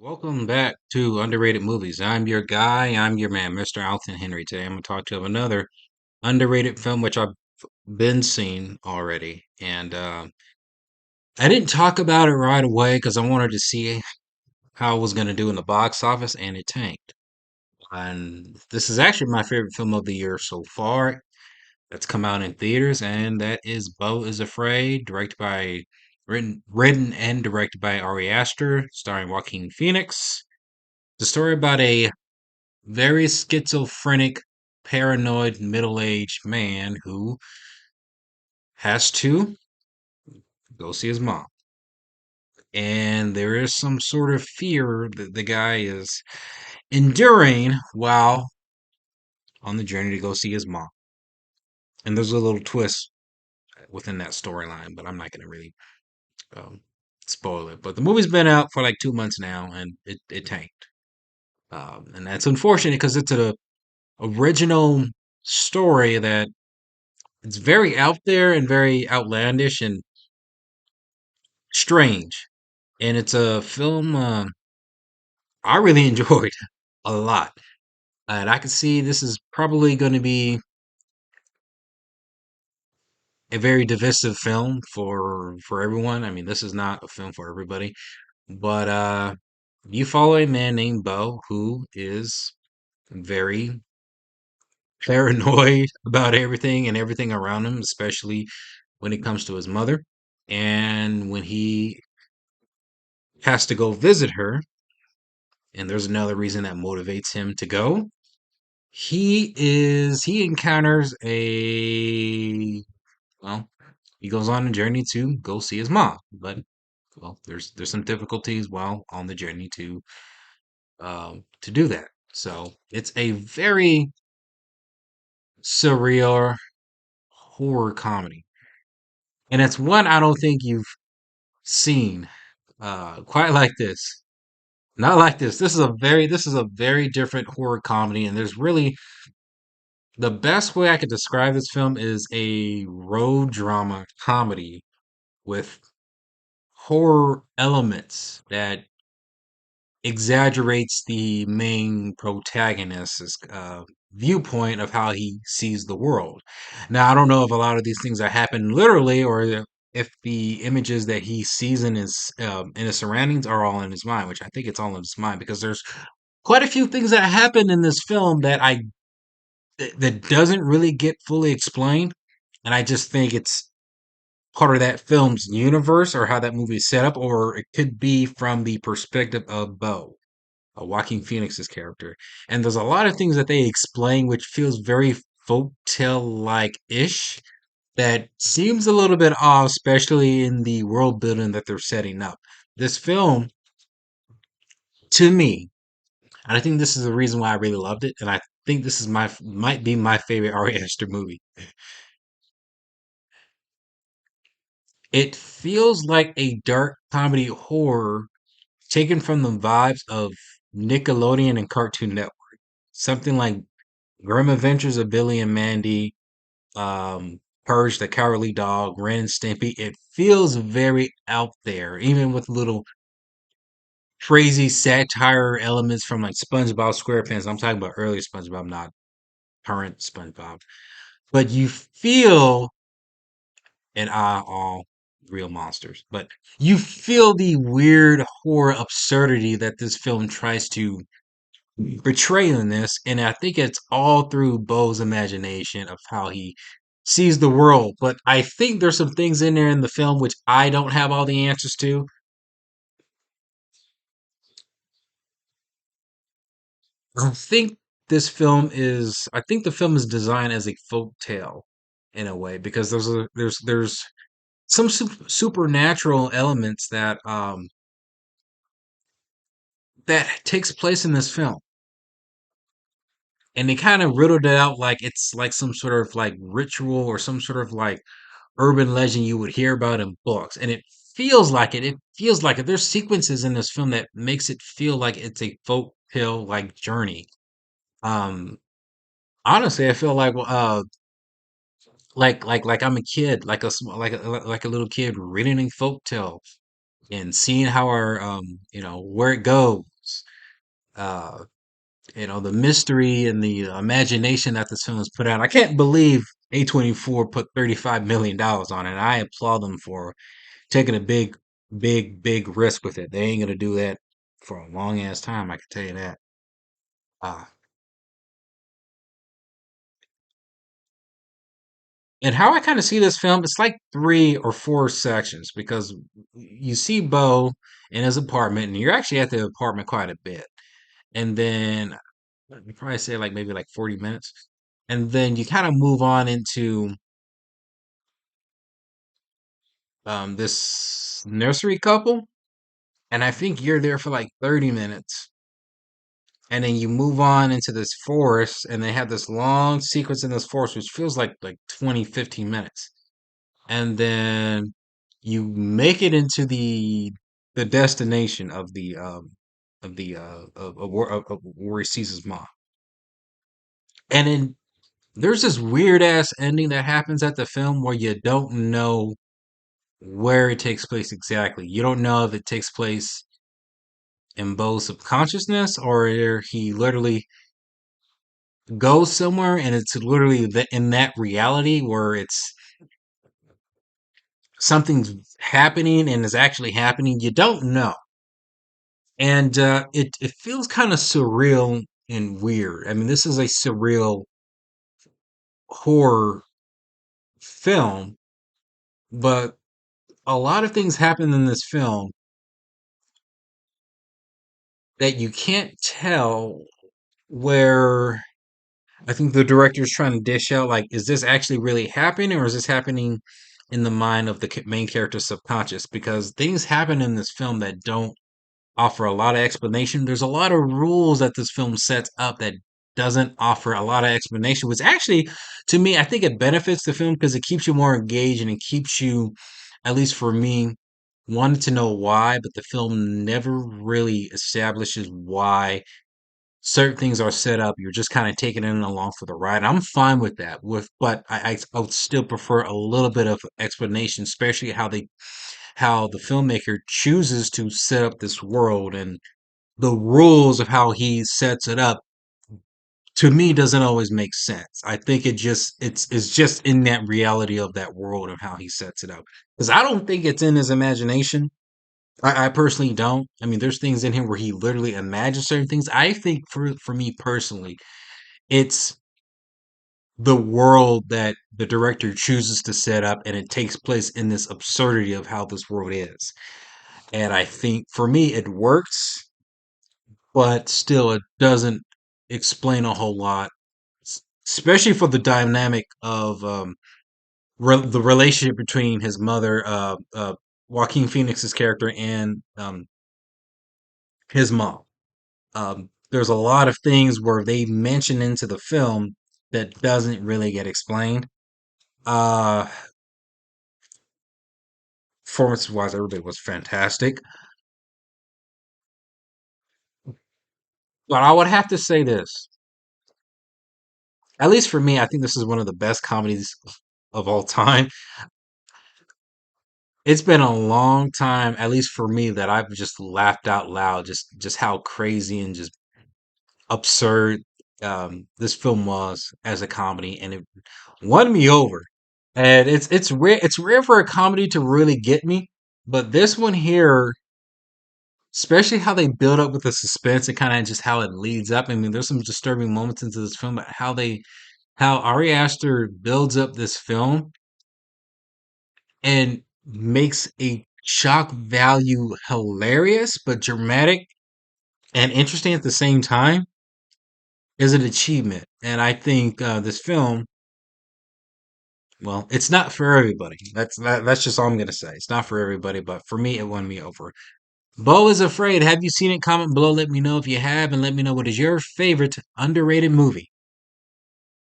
Welcome back to Underrated Movies. I'm your guy, I'm your man, Mr. Alton Henry. Today I'm going to talk to you about another underrated film which I've been seen already. And I didn't talk about it right away because I wanted to see how I was going to do in the box office, and it tanked. And this is actually my favorite film of the year so far that's come out in theaters, and that is Beau is Afraid, written and directed by Ari Aster, starring Joaquin Phoenix. The story about a very schizophrenic, paranoid, middle aged man who has to go see his mom. And there is some sort of fear that the guy is enduring while on the journey to go see his mom. And there's a little twist within that storyline, but I'm not going to really um, spoil it. But the movie's been out for like 2 months now, and it tanked. And that's unfortunate because it's a original story that it's very out there and very outlandish and strange. And it's a film I really enjoyed a lot. And I can see this is probably going to be a very divisive film for everyone. I mean, this is not a film for everybody. But you follow a man named Beau who is very paranoid about everything and everything around him, especially when it comes to his mother. And when he has to go visit her, and there's another reason that motivates him to go. He encounters a well, he goes on a journey to go see his mom, but well, there's some difficulties while on the journey to do that. So it's a very surreal horror comedy, and it's one I don't think you've seen quite like this. Not like this. This is a very different horror comedy, and there's really the best way I could describe this film is a road drama comedy with horror elements that exaggerates the main protagonist's viewpoint of how he sees the world. Now, I don't know if a lot of these things are happening literally, or if the images that he sees in his surroundings are all in his mind, which I think it's all in his mind because there's quite a few things that happen in this film that doesn't really get fully explained, and I just think it's part of that film's universe or how that movie is set up, or it could be from the perspective of Beau, Joaquin Phoenix's character. And there's a lot of things that they explain which feels very folktale like ish. That seems a little bit off, especially in the world building that they're setting up. This film, to me, and I think this is the reason why I really loved it, and I think this is my might be my favorite Ari Aster movie. It feels like a dark comedy horror taken from the vibes of Nickelodeon and Cartoon Network. Something like Grim Adventures of Billy and Mandy, Purge the Cowardly Dog, Ren and Stimpy. It feels very out there, even with little crazy satire elements from like SpongeBob SquarePants. I'm talking about early SpongeBob, not current SpongeBob. But you feel, and all real monsters, but you feel the weird horror absurdity that this film tries to portray in this, and I think it's all through Beau's imagination of how he sees the world. But I think there's some things in there in the film which I don't have all the answers to. I think the film is designed as a folk tale in a way because there's some supernatural elements that takes place in this film, and they kind of riddled it out like it's like some sort of like ritual or some sort of like urban legend you would hear about in books, and it feels like it. It feels like it. There's sequences in this film that makes it feel like it's a folk tale like journey. Um, Honestly, I feel like I'm a kid, like like a little kid reading a folk tale and seeing how our where it goes. uh, the mystery and the imagination that this film has put out. I can't believe A24 put $35 million on it. I applaud them for taking a big risk with it. They ain't gonna do that for a long ass time. I can tell you that. Uh, and how I kind of see this film, it's like three or four sections because you see Beau in his apartment, and you're actually at the apartment quite a bit. And then you probably say like maybe like 40 minutes. And then you kind of move on into this nursery couple. And I think you're there for like 30 minutes. And then you move on into this forest, and they have this long sequence in this forest, which feels like 20, 15 minutes. And then you make it into the destination of where he sees his mom. And then there's this weird ass ending that happens at the film where you don't know where it takes place exactly. You don't know if it takes place in Beau's subconsciousness or he literally goes somewhere and it's literally in that reality where it's something's happening and is actually happening. You don't know. And it feels kind of surreal and weird. I mean, this is a surreal horror film, but a lot of things happen in this film that you can't tell where I think the director's trying to dish out like, is this actually really happening or is this happening in the mind of the main character's subconscious? Because things happen in this film that don't offer a lot of explanation. There's a lot of rules that this film sets up that doesn't offer a lot of explanation, which actually, to me, I think it benefits the film because it keeps you more engaged and it keeps you, at least for me, wanting to know why, but the film never really establishes why certain things are set up. You're just kind of taking it in along for the ride. I'm fine with that. But I would still prefer a little bit of explanation, especially how the filmmaker chooses to set up this world and the rules of how he sets it up to me doesn't always make sense. I think it's just in that reality of that world of how he sets it up. Because I don't think it's in his imagination. I personally don't. I mean, there's things in here where he literally imagines certain things. I think for me personally, it's the world that the director chooses to set up and it takes place in this absurdity of how this world is. And I think for me it works, but still it doesn't explain a whole lot, especially for the dynamic of the relationship between his mother, Joaquin Phoenix's character, and his mom. There's a lot of things where they mention into the film that doesn't really get explained. Uh, Performance wise, everybody was fantastic. But I would have to say this, at least for me, I think this is one of the best comedies of all time. It's been a long time, at least for me, that I've just laughed out loud, just how crazy and just absurd this film was as a comedy, and it won me over. And it's rare for a comedy to really get me, but this one here, especially how they build up with the suspense and kind of just how it leads up. I mean, there's some disturbing moments into this film, but how Ari Aster builds up this film and makes a shock value hilarious but dramatic and interesting at the same time is an achievement. And I think this film, well, it's not for everybody. That's just all I'm gonna say. It's not for everybody, but for me, it won me over. Beau is Afraid. Have you seen it? Comment below. Let me know if you have, and let me know what is your favorite underrated movie.